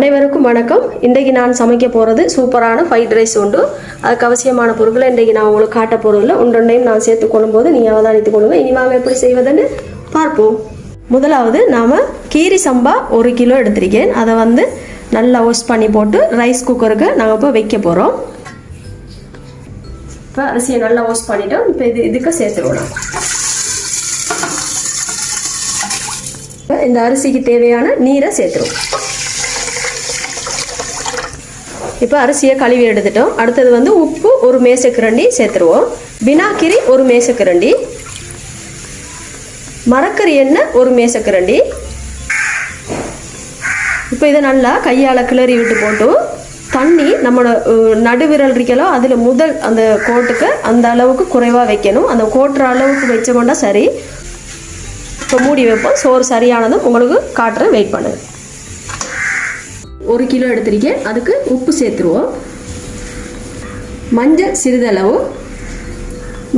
அனைவருக்கும் வணக்கம். இன்றைக்கு நான் சமைக்க போகிறது சூப்பரான ஃப்ரைட் ரைஸ் உண்டு. அதுக்கு அவசியமான பொருட்களை இன்றைக்கு நான் உங்களுக்கு காட்ட போகிறதில்ல. ஒன்றொன்றையும் நான் சேர்த்து கொள்ளும்போது நீங்கள் அவதானித்து கொள்ளுங்க. இனி வாங்க எப்படி செய்வதுன்னு பார்ப்போம். முதலாவது நாம் கீரி சம்பா 1 கிலோ எடுத்திருக்கேன். அதை நல்லா வாஷ் பண்ணி போட்டு ரைஸ் குக்கருக்கு நாங்கள் இப்போ வைக்க போகிறோம். இப்போ அரிசியை நல்லா வாஷ் பண்ணிட்டோம். இப்போ இதுக்கு சேர்த்துருவோம். இந்த அரிசிக்கு தேவையான நீரை சேர்த்துருவோம். இப்போ அரிசியை கழுவி எடுத்துட்டோம். அடுத்தது உப்பு 1 மேசக்கரண்டி சேர்த்துருவோம். வினாக்கிரி 1 மேசக்கரண்டி, மரக்கறி எண்ணெய் 1 மேசக்கரண்டி. இப்போ இதை நல்லா கையால் கிளறி விட்டு போட்டு தண்ணி நம்மளோட நடுவிரல் இருக்கலோ அதில் முதல் அந்த கோட்டுக்கு அந்த அளவுக்கு குறைவாக வைக்கணும். அந்த கோட்டுற அளவுக்கு வச்சோம்னா சரி. இப்போ மூடி வைப்போம். சோறு சரியானதும் உங்களுக்கு காட்டுறேன். வெயிட் பண்ணுங்க. 1 கிலோ எடுத்திருக்கேன். அதுக்கு உப்பு சேர்த்துருவோம். மஞ்சள் சிறிதளவு,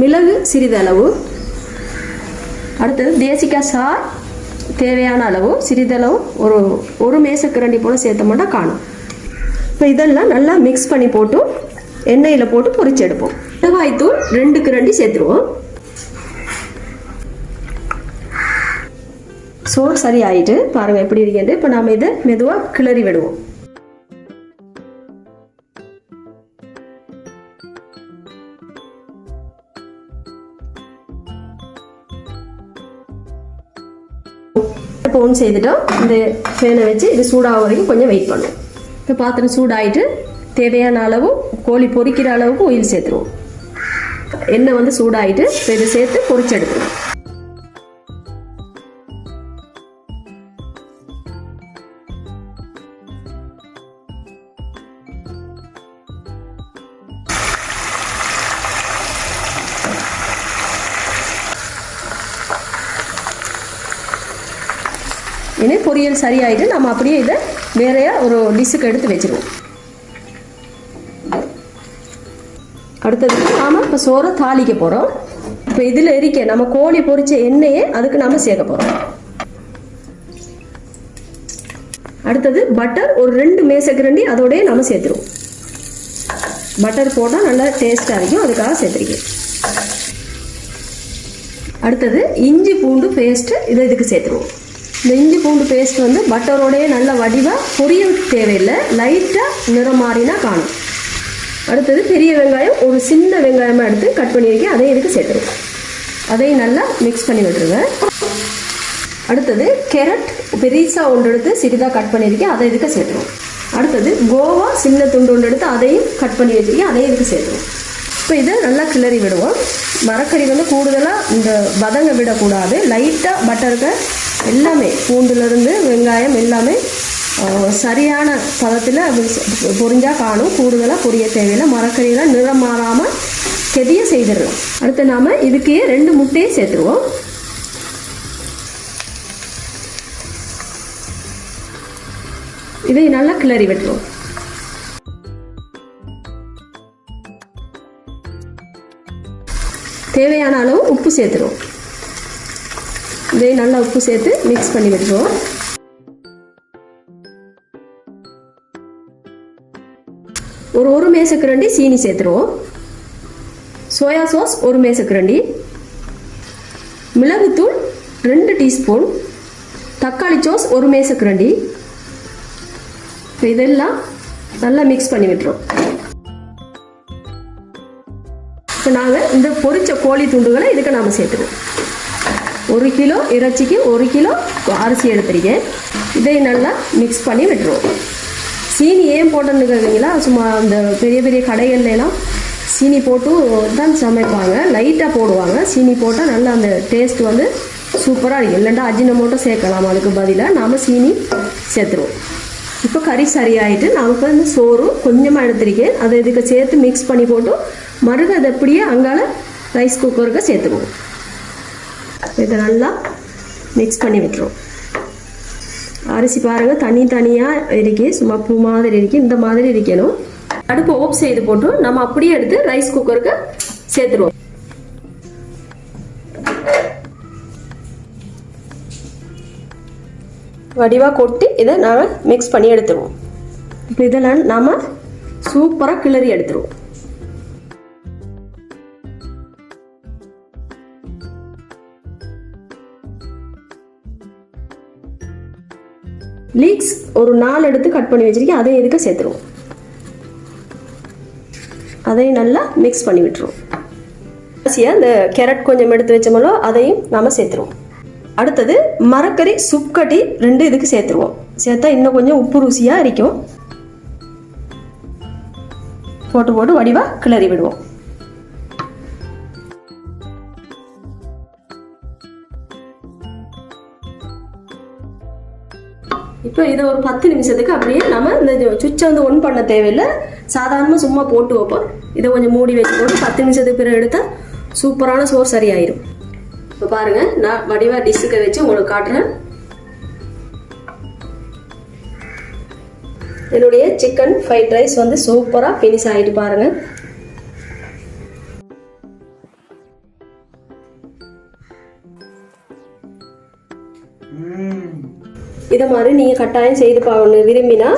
மிளகு சிறிதளவு, அடுத்தது தேசிக்காய் சார் தேவையான அளவு சிறிதளவு ஒரு மேசக்கரண்டி போல் சேர்த்தோம்னா காணும். இப்போ இதெல்லாம் நல்லா மிக்ஸ் பண்ணி போட்டு எண்ணெயில் போட்டு பொரிச்சு எடுப்போம். மிளகாய்த்தூள் 2 கரண்டி சேர்த்துருவோம். சோறு சரி ஆயிட்டு பாருங்கள் எப்படி இருக்கேன். இப்போ நாம் இதை மெதுவாக கிளறி விடுவோம். இப்போ ஒன்று செய்துட்டோம். இந்த ஃபேனை வச்சு இது சூடாக வரைக்கும் கொஞ்சம் வெயிட் பண்ணுவோம். இப்போ பாத்திரம் சூடாயிட்டு தேவையான அளவு கோழி பொரிக்கிற அளவுக்கு ஆயில் சேர்த்துருவோம். எண்ணெய் சூடாயிட்டு இப்போ இதை சேர்த்து பொரிச்சு எடுத்துருவோம். இனி பொரியல் சரியாயிட்டு நம்ம அப்படியே இதை வேறையா ஒரு டிஷ்ஷுக்கு எடுத்து வச்சிருவோம். அடுத்தது நாம் இப்போ சோறை தாளிக்க போகிறோம். இப்போ இதில் இருக்க நம்ம கோழி பொரிச்ச எண்ணெயே அதுக்கு நாம் சேர்க்க போகிறோம். அடுத்தது பட்டர் ஒரு 2 மேசக்கரண்டி அதோடய நம்ம சேர்த்துருவோம். பட்டர் போட்டால் நல்லா டேஸ்டாக இருக்கும், அதுக்காக சேர்த்துருக்கேன். அடுத்தது இஞ்சி பூண்டு பேஸ்ட்டு இதை இதுக்கு சேர்த்துருவோம். இந்த இஞ்சி பூண்டு பேஸ்ட் பட்டரோடைய நல்ல வடிவாக பொரிய தேவையில்லை, லைட்டாக நிறம் மாறினா காணும். அடுத்தது பெரிய வெங்காயம் ஒரு சின்ன வெங்காயமாக எடுத்து கட் பண்ணியிருக்கேன். அதையும் இதுக்கு சேர்த்துருவோம். அதையும் நல்லா மிக்ஸ் பண்ணி விட்டுருவேன். அடுத்தது கேரட் பெருசாக ஒன்று எடுத்து சிறிதாக கட் பண்ணியிருக்கேன். அதை இதுக்கு சேர்த்துருவோம். அடுத்தது கோவா சின்ன துண்டு ஒன்று எடுத்து அதையும் கட் பண்ணி வச்சுருக்கேன். அதையும் இதுக்கு சேர்த்துருவோம். இப்போ இதை நல்லா கிளறி விடுவோம். மரக்கறி கூடுதலாக இந்த வதங்க விடக்கூடாது. லைட்டாக பட்டருக்கு எல்லாமே பூண்டுலேருந்து வெங்காயம் எல்லாமே சரியான பதத்தில் பொரிஞ்சால் காணும். கூடுதலாக பொரிய தேவையில்லை. மரக்கறியெல்லாம் நிறம் மாறாமல் கெதிய செய்திடலாம். அடுத்து நாம் இதுக்கே 2 முட்டையை சேர்த்துருவோம். இதை நல்லா கிளறி விட்டுருவோம். தேவையான அளவு உப்பு சேர்த்துருவோம். இதை நல்லா உப்பு சேர்த்து மிக்ஸ் பண்ணி விட்டுருவோம். ஒரு மேசக்கரண்டி சீனி சேர்த்துருவோம். சோயா சாஸ் 1 மேசக்கரண்டி, மிளகுத்தூள் 2 டீஸ்பூன், தக்காளி சாஸ் 1 மேசக்கரண்டி. இதெல்லாம் நல்லா மிக்ஸ் பண்ணி விட்டுருவோம். இப்போ நாங்கள் இந்த பொரிச்ச கோழி துண்டுகளை இதுக்கு நாம் சேர்த்துருவோம். 1 கிலோ இறைச்சிக்கு 1 கிலோ அரிசி எடுத்துருக்கேன். இதை நல்லா மிக்ஸ் பண்ணி விட்டுருவோம். சீனி ஏன் போட்டோன்னு கேட்குறீங்களா? சும்மா அந்த பெரிய பெரிய கடைகள்லாம் சீனி போட்டு தான் சமைப்பாங்க. லைட்டாக போடுவாங்க. சீனி போட்டால் நல்லா அந்த டேஸ்ட் சூப்பராக இருக்கும். இல்லைண்டா அஜினமோட்டோ சேர்க்கலாம். அதுக்கு பதிலாக நாம் சீனி சேர்த்துருவோம். இப்போ கறி சரியாயிட்டு நமக்கு சோறு கொஞ்சமாக எடுத்திருக்கேன். அதை இதுக்கு சேர்த்து மிக்ஸ் பண்ணி போட்டு மறுக அதை அப்படியே அங்கால ரைஸ் குக்கருக்கு சேர்த்துருவோம். இதை நல்லா மிக்ஸ் பண்ணி விட்டுருவோம். அரிசி பாருங்கள் தனியாக இருக்கு, சும்மா பூ மாதிரி இருக்கு. இந்த மாதிரி இருக்கணும். அடுப்பு ஓப் செய்து போட்டு நம்ம அப்படியே எடுத்து ரைஸ் குக்கருக்கு சேர்த்துருவோம். வடிவாக கொட்டி இதை நாம் மிக்ஸ் பண்ணி எடுத்துருவோம். இப்போ இதெல்லாம் நாம் சூப்பராக கிளறி எடுத்துருவோம். லீக்ஸ் ஒரு 4 எடுத்து கட் பண்ணி வச்சிருக்கேன், அதையும் இதுக்கு சேர்த்துருவோம். அதையும் நல்லா மிக்ஸ் பண்ணி விட்டுருவோம். இந்த கேரட் கொஞ்சம் எடுத்து வச்சோமோ அதையும் நாம் சேர்த்துருவோம். அடுத்தது மரக்கறி சுப்கட்டி 2 இதுக்கு சேர்த்துருவோம். சேர்த்தா இன்னும் கொஞ்சம் உப்பு ருசியாக இருக்கும். போட்டு வடிவாக கிளறி விடுவோம். இப்போ இதை ஒரு 10 நிமிஷத்துக்கு அப்படியே நம்ம இந்த சுவிட்சை வந்து ஒன் பண்ண தேவையில்லை, சாதாரணமாக சும்மா போட்டு வைப்போம். இதை கொஞ்சம் மூடி வச்சு போட்டு 10 நிமிஷத்துக்கு பிறகு எடுத்தால் சூப்பரான சோறு சரியாயிரும். இப்போ பாருங்கள், நான் வடிவாக டிஷ்ஷுக்கு வச்சு உங்களுக்கு காட்டுறேன். என்னுடைய சிக்கன் ஃப்ரைட் ரைஸ் வந்து சூப்பராக ஃபினிஷ் ஆகிட்டு பாருங்கள். இதை மாதிரி நீங்கள் கட்டாயம் செய்து பார்க்கணும் விரும்பினா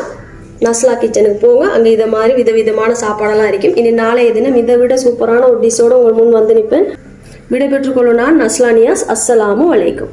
நஸ்லா கிச்சனுக்கு போங்க. அங்கே இதை மாதிரி விதவிதமான சாப்பாடெல்லாம் இருக்கும். இனி நாளைய தினம் இதை விட சூப்பரான ஒரு டிஷ்ஷோடு உங்கள் முன் வந்து நிற்பேன். விடைபெற்றுக்கொள்ளும் நான் நஸ்லானியாஸ். அஸ்ஸலாமு அலைக்கும்.